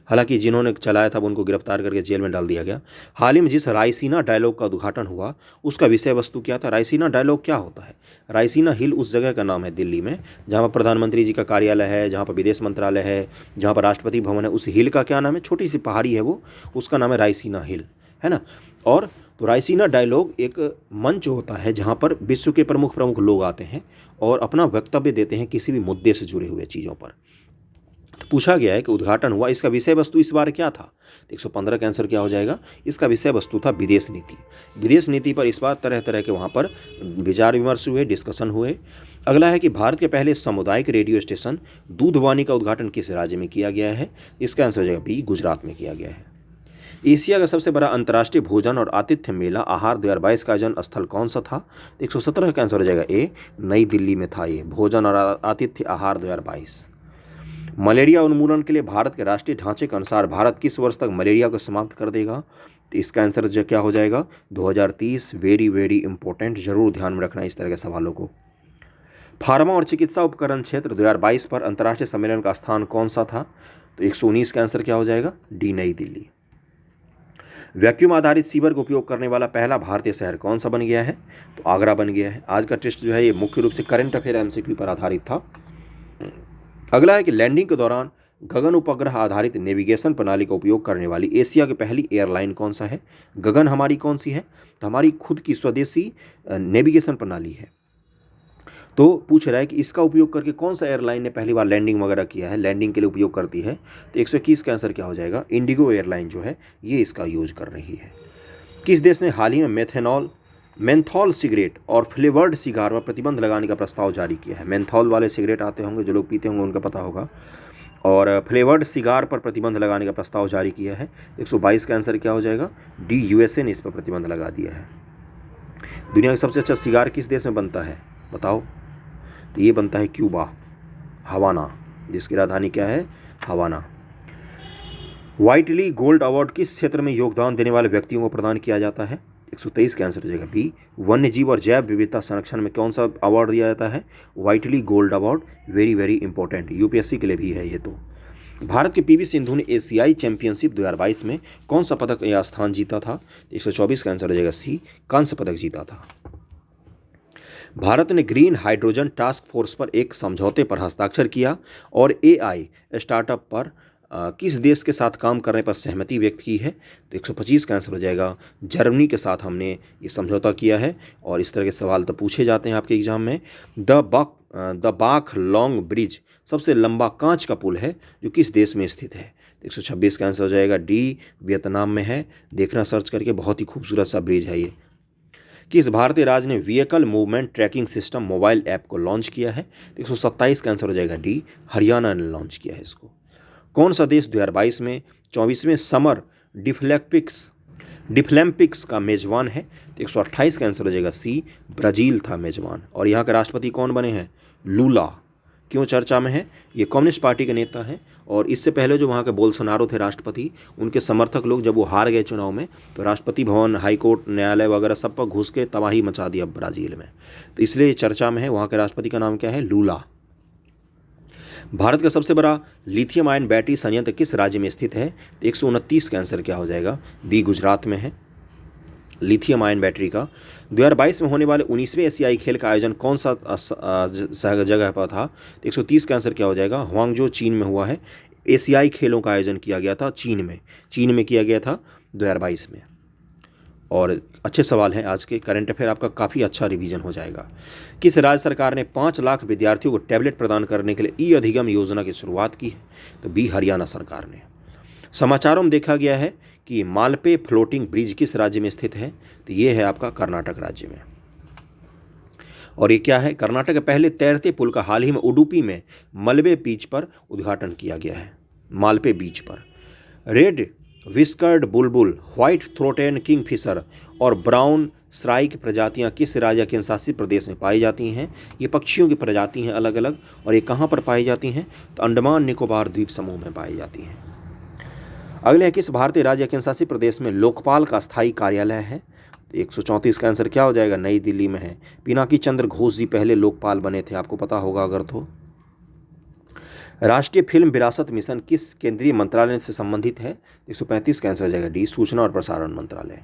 हालांकि जिन्होंने चलाया था उनको गिरफ्तार करके जेल में डाल दिया गया। हाल ही में जिस रायसीना डायलॉग का उद्घाटन हुआ, उसका विषय वस्तु क्या था? रायसीना डायलॉग क्या होता है? रायसीना हिल उस जगह का नाम है दिल्ली में जहाँ पर प्रधानमंत्री जी का कार्यालय है, जहाँ पर विदेश मंत्रालय है, जहाँ पर राष्ट्रपति भवन है। उस हिल का क्या नाम है? छोटी सी पहाड़ी है वो, उसका नाम है रायसीना हिल, है ना। और तो रायसीना डायलॉग एक मंच होता है जहाँ पर विश्व के प्रमुख लोग आते हैं और अपना वक्तव्य देते हैं किसी भी मुद्दे से जुड़े हुए चीज़ों पर। तो पूछा गया है कि उद्घाटन हुआ, इसका विषय वस्तु इस बार क्या था? 115 का आंसर क्या हो जाएगा? इसका विषय वस्तु था विदेश नीति। विदेश नीति पर इस बार तरह तरह के वहाँ पर विचार विमर्श हुए, डिस्कशन हुए। अगला है कि भारत के पहले सामुदायिक रेडियो स्टेशन दूधवानी का उद्घाटन किस राज्य में किया गया है? इसका आंसर हो जाएगा बी, गुजरात में किया गया है। एशिया का सबसे बड़ा अंतर्राष्ट्रीय भोजन और आतिथ्य मेला आहार 2022 का आयोजन स्थल कौन सा था? 117 का आंसर हो जाएगा ए, नई दिल्ली में था ये भोजन और आतिथ्य आहार 2022। मलेरिया उन्मूलन के लिए भारत के राष्ट्रीय ढांचे के अनुसार भारत किस वर्ष तक मलेरिया को समाप्त कर देगा? तो इसका आंसर जो क्या हो जाएगा? 2030। वेरी वेरी इंपॉर्टेंट, जरूर ध्यान में रखना इस तरह के सवालों को। फार्मा और चिकित्सा उपकरण क्षेत्र 2022 पर अंतर्राष्ट्रीय सम्मेलन का स्थान कौन सा था? तो 119 का आंसर क्या हो जाएगा? डी, नई दिल्ली। वैक्यूम आधारित सीवर का उपयोग करने वाला पहला भारतीय शहर कौन सा बन गया है? तो आगरा बन गया है। आज का टेस्ट जो है ये मुख्य रूप से करंट अफेयर एमसीक्यू पर आधारित था। अगला है कि लैंडिंग के दौरान गगन उपग्रह आधारित नेविगेशन प्रणाली का उपयोग करने वाली एशिया की पहली एयरलाइन कौन सा है? गगन हमारी कौन सी है? तो हमारी खुद की स्वदेशी नेविगेशन प्रणाली है। तो पूछ रहा है कि इसका उपयोग करके कौन सा एयरलाइन ने पहली बार लैंडिंग वगैरह किया है, लैंडिंग के लिए उपयोग करती है? तो 121 का आंसर क्या हो जाएगा? इंडिगो एयरलाइन जो है ये इसका यूज कर रही है। किस देश ने हाल ही में मेंथॉल सिगरेट और फ्लेवर्ड सिगार पर प्रतिबंध लगाने का प्रस्ताव जारी किया है? मेंथॉल वाले सिगरेट आते होंगे, जो लोग पीते होंगे उनको पता होगा, और फ्लेवर्ड सिगार पर प्रतिबंध लगाने का प्रस्ताव जारी किया है। 122 का आंसर क्या हो जाएगा? डी, यूएसए ने इस पर प्रतिबंध लगा दिया है। दुनिया का सबसे अच्छा सिगार किस देश में बनता है बताओ? तो ये बनता है क्यूबा, हवाना, जिसकी राजधानी क्या है? हवाना। व्हाइटली गोल्ड अवार्ड किस क्षेत्र में योगदान देने वाले व्यक्तियों को प्रदान किया जाता है? 123 का आंसर हो जाएगा बी, वन्य जीव और जैव विविधता संरक्षण में कौन सा अवार्ड दिया जाता है? Whitley gold award. Very very important, UPSC के लिए भी है ये। तो भारत के पीवी सिंधु ने एशियाई चैंपियनशिप 2022 में कौन सा पदक या स्थान जीता था? 124 का आंसर हो जाएगा सी, कांस्य पदक जीता था। भारत ने ग्रीन हाइड्रोजन टास्क फोर्स पर एक समझौते पर हस्ताक्षर किया और एआई स्टार्टअप पर किस देश के साथ काम करने पर सहमति व्यक्त की है? तो 125 का आंसर हो जाएगा जर्मनी के साथ हमने ये समझौता किया है। और इस तरह के सवाल तो पूछे जाते हैं आपके एग्जाम में। द बाख लॉन्ग ब्रिज सबसे लंबा कांच का पुल है जो किस देश में स्थित है? तो 126 का आंसर हो जाएगा डी, वियतनाम में है। देखना सर्च करके, बहुत ही खूबसूरत सा ब्रिज है ये। किस भारतीय राज्य ने vehicle movement tracking system mobile app को लॉन्च किया है? तो 127 का आंसर हो जाएगा डी, हरियाणा ने लॉन्च किया है इसको। कौन सा देश 2022 में 24वें समर डिफलैम्पिक्स का मेजबान है? तो 128 का आंसर हो जाएगा सी, ब्राज़ील था मेजबान। और यहाँ के राष्ट्रपति कौन बने हैं? लूला। क्यों चर्चा में है? ये कम्युनिस्ट पार्टी के नेता हैं और इससे पहले जो वहाँ के बोल्सोनारो थे राष्ट्रपति, उनके समर्थक लोग जब वो हार गए चुनाव में तो राष्ट्रपति भवन, हाईकोर्ट, न्यायालय वगैरह सब पर घुस के तबाही मचा दिया ब्राज़ील में। तो इसलिए चर्चा में है। वहाँ के राष्ट्रपति का नाम क्या है? लूला। भारत का सबसे बड़ा लिथियम आयन बैटरी संयंत्र किस राज्य में स्थित है? 129 का आंसर क्या हो जाएगा? बी, गुजरात में है। लिथियम आयन बैटरी का 2022 में होने वाले 19वें एशियाई खेल का आयोजन कौन सा जगह पर था? 130 का आंसर क्या हो जाएगा? हुआंगझो, चीन में हुआ है। एशियाई खेलों का आयोजन किया गया था चीन में किया गया था 2022 में। और अच्छे सवाल हैं आज के, करंट अफेयर आपका काफ़ी अच्छा रिवीजन हो जाएगा। किस राज्य सरकार ने 5 लाख विद्यार्थियों को टैबलेट प्रदान करने के लिए ई अधिगम योजना की शुरुआत की है? तो बी, हरियाणा सरकार ने। समाचारों में देखा गया है कि मालपे फ्लोटिंग ब्रिज किस राज्य में स्थित है? तो ये है आपका कर्नाटक राज्य में। और ये क्या है? कर्नाटक के पहले तैरते पुल का हाल ही में उडुपी में मलबे बीच पर उद्घाटन किया गया है। मालपे बीच पर रेड विस्कर्ड बुलबुल, व्हाइट थ्रोटेन किंगफिशर और ब्राउन स्राइक प्रजातियां किस राज्य केंद्र शासित प्रदेश में पाई जाती हैं? ये पक्षियों की प्रजाति हैं अलग अलग। और ये कहाँ पर पाई जाती हैं? तो अंडमान निकोबार द्वीप समूह में पाई जाती हैं। अगले है, किस भारतीय राज्य केंद्र शासित प्रदेश में लोकपाल का स्थायी कार्यालय है? 134 का आंसर क्या हो जाएगा? नई दिल्ली में है। पिनाकी चंद्र घोष जी पहले लोकपाल बने थे, आपको पता होगा अगर तो। राष्ट्रीय फिल्म विरासत मिशन किस केंद्रीय मंत्रालय से संबंधित है? 135 का आंसर हो जाएगा डी, सूचना और प्रसारण मंत्रालय।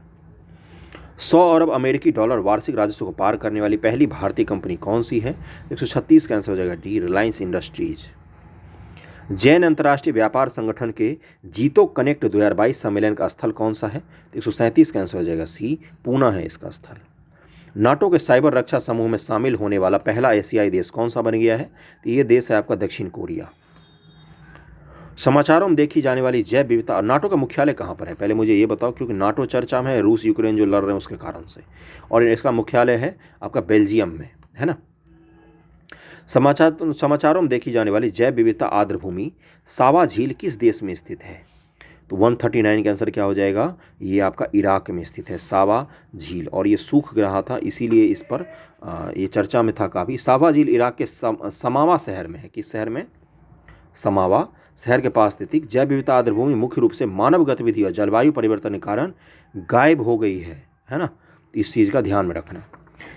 100 अरब अमेरिकी डॉलर वार्षिक राजस्व को पार करने वाली पहली भारतीय कंपनी कौन सी है? 136 का आंसर हो जाएगा डी, रिलायंस इंडस्ट्रीज। जैन अंतर्राष्ट्रीय व्यापार संगठन के जीतो कनेक्ट 2022 सम्मेलन का स्थल कौन सा है? 137 का आंसर हो जाएगा सी, पूना है इसका स्थल। नाटो के साइबर रक्षा समूह में शामिल होने वाला पहला एशियाई देश कौन सा बन गया है? तो ये देश है आपका दक्षिण कोरिया। समाचारों में देखी जाने वाली जैव विविधता, नाटो का मुख्यालय कहाँ पर है? पहले मुझे ये बताओ, क्योंकि नाटो चर्चा में है, रूस यूक्रेन जो लड़ रहे हैं उसके कारण से। और इसका मुख्यालय है आपका बेल्जियम में, है ना। समाचारों में देखी जाने वाली जैव विविधता आर्द्र भूमि सावा झील किस देश में स्थित है? तो 139 का आंसर क्या हो जाएगा? ये आपका इराक में स्थित है सावा झील। और ये सूख रहा था, इसीलिए इस पर ये चर्चा में था काफ़ी। सावा झील इराक के समावा शहर में है। किस शहर में? समावा शहर के पास स्थित जैव विविधता आर्द्र भूमि मुख्य रूप से मानव गतिविधि और जलवायु परिवर्तन के कारण गायब हो गई है ना। इस चीज़ का ध्यान में रखना।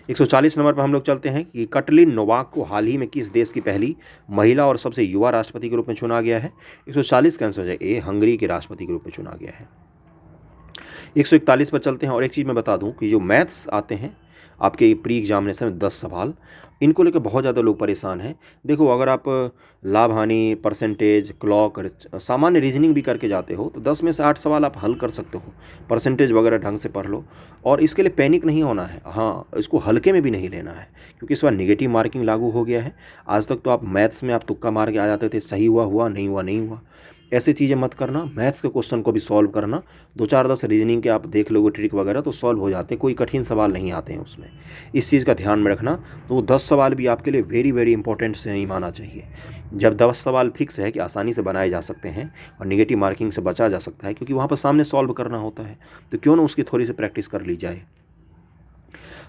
140 नंबर पर हम लोग चलते हैं कि कटलिन नोवाक को हाल ही में किस देश की पहली महिला और सबसे युवा राष्ट्रपति के रूप में चुना गया है? 140 का आंसर हो जाएगा ए, हंगरी के राष्ट्रपति के रूप में चुना गया है। 141 पर चलते हैं। और एक चीज़ मैं बता दूं कि जो मैथ्स आते हैं आपके प्री एग्जामिनेशन में 10 सवाल, इनको लेकर बहुत ज़्यादा लोग परेशान हैं। देखो, अगर आप लाभ हानि, परसेंटेज, क्लॉक, सामान्य रीजनिंग भी करके जाते हो तो 10 में से 8 सवाल आप हल कर सकते हो। परसेंटेज वगैरह ढंग से पढ़ लो। और इसके लिए पैनिक नहीं होना है, हाँ, इसको हल्के में भी नहीं लेना है, क्योंकि इस बार नेगेटिव मार्किंग लागू हो गया है। आज तक तो आप मैथ्स में आप तुक्का मार के आ जाते थे, सही हुआ हुआ, नहीं हुआ नहीं हुआ। ऐसी चीज़ें मत करना। मैथ्स के क्वेश्चन को भी सॉल्व करना। 2-4-10 रीजनिंग के आप देख लोगे ट्रिक वगैरह तो सॉल्व हो जाते हैं, कोई कठिन सवाल नहीं आते हैं उसमें। इस चीज़ का ध्यान में रखना। तो 10 सवाल भी आपके लिए वेरी वेरी इंपॉर्टेंट से नहीं माना चाहिए। जब 10 सवाल फिक्स है कि आसानी से बनाए जा सकते हैं और नेगेटिव मार्किंग से बचा जा सकता है, क्योंकि वहाँ पर सामने सॉल्व करना होता है, तो क्यों ना उसकी थोड़ी सी प्रैक्टिस कर ली जाए।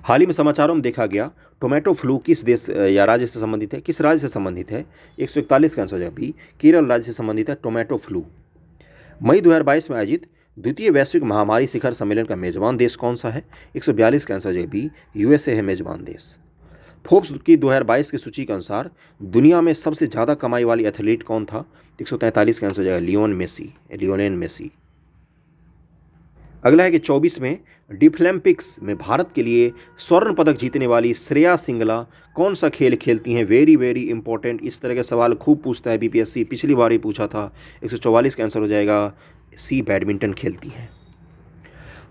हाल ही में समाचारों में देखा गया टोमेटो फ्लू किस देश या राज्य से संबंधित है? किस राज्य से संबंधित है? 141 का आंसर है बी, केरल राज्य से संबंधित है टोमेटो फ्लू। मई 2022 में आयोजित द्वितीय वैश्विक महामारी शिखर सम्मेलन का मेजबान देश कौन सा है? 142 का आंसर है बी, यूएसए है मेजबान देश। फोर्ब्स की 2022 की सूची के अनुसार दुनिया में सबसे ज़्यादा कमाई वाली एथलीट कौन था? 143 का आंसर हो जाएगा लियोनेल मेसी। अगला है कि 24 में डिफलिम्पिक्स में भारत के लिए स्वर्ण पदक जीतने वाली श्रेया सिंगला कौन सा खेल खेलती हैं। वेरी वेरी इंपॉर्टेंट, इस तरह के सवाल खूब पूछता है बीपीएससी, पिछली बार ही पूछा था। 144 का आंसर हो जाएगा सी, बैडमिंटन खेलती हैं।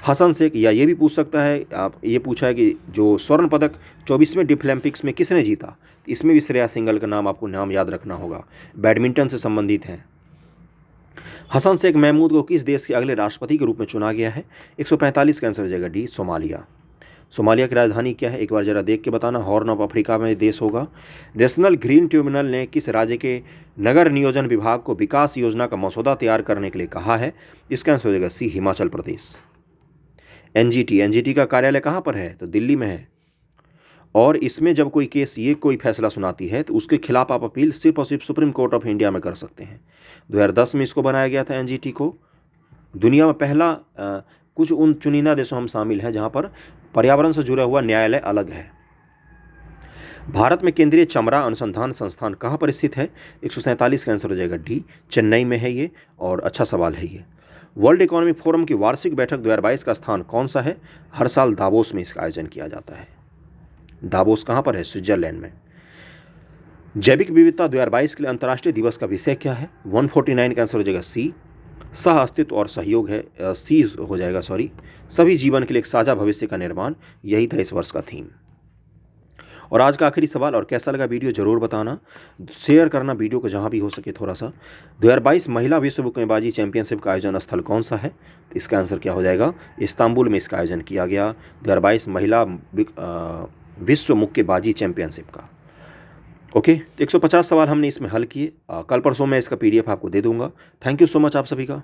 हसन शेख, या ये भी पूछ सकता है, आप ये पूछा है कि जो स्वर्ण पदक 24वें डिफलिम्पिक्स में किसने जीता, इसमें भी श्रेया सिंगल का नाम आपको नाम याद रखना होगा, बैडमिंटन से संबंधित हैं। हसन शेख महमूद को किस देश के अगले राष्ट्रपति के रूप में चुना गया है। 145 का आंसर हो जाएगा डी, सोमालिया। सोमालिया की राजधानी क्या है, एक बार जरा देख के बताना। हॉर्न ऑफ अफ्रीका में देश होगा। नेशनल ग्रीन ट्रिब्यूनल ने किस राज्य के नगर नियोजन विभाग को विकास योजना का मसौदा तैयार करने के लिए कहा है। इसका आंसर हो जाएगा सी, हिमाचल प्रदेश। एनजीटी का कार्यालय कहाँ पर है, तो दिल्ली में है। और इसमें जब कोई केस, ये कोई फैसला सुनाती है तो उसके खिलाफ आप अपील सिर्फ और सिर्फ सुप्रीम कोर्ट ऑफ इंडिया में कर सकते हैं। 2010 में इसको बनाया गया था एनजीटी को। दुनिया में पहला कुछ उन चुनिंदा देशों हम शामिल हैं जहां पर पर्यावरण से जुड़ा हुआ न्यायालय अलग है। भारत में केंद्रीय चमड़ा अनुसंधान संस्थान कहाँ पर स्थित है। 147 का आंसर हो जाएगा डी, चेन्नई में है ये, और अच्छा सवाल है ये। वर्ल्ड इकोनॉमिक फोरम की वार्षिक बैठक 2022 का स्थान कौन सा है। हर साल दावोस में इसका आयोजन किया जाता है। दावोस कहाँ पर है, स्विट्जरलैंड में। जैविक विविधता 2022 के लिए अंतर्राष्ट्रीय दिवस का विषय क्या है। 149 का आंसर हो जाएगा सी, सह अस्तित्व और सहयोग है, सी हो जाएगा सॉरी, सभी जीवन के लिए एक साझा भविष्य का निर्माण, यही था इस वर्ष का थीम। और आज का आखिरी सवाल, और कैसा लगा वीडियो जरूर बताना, शेयर करना वीडियो को जहां भी हो सके थोड़ा सा। 2022 महिला विश्व मुक्केबाजी चैंपियनशिप का आयोजन स्थल कौन सा है। इसका आंसर क्या हो जाएगा, इस्तांबुल में इसका आयोजन किया गया 2022 महिला विश्व मुक्केबाजी चैंपियनशिप का। ओके, 150 सवाल हमने इसमें हल किए। कल परसों मैं इसका PDF आपको दे दूंगा। थैंक यू सो मच आप सभी का।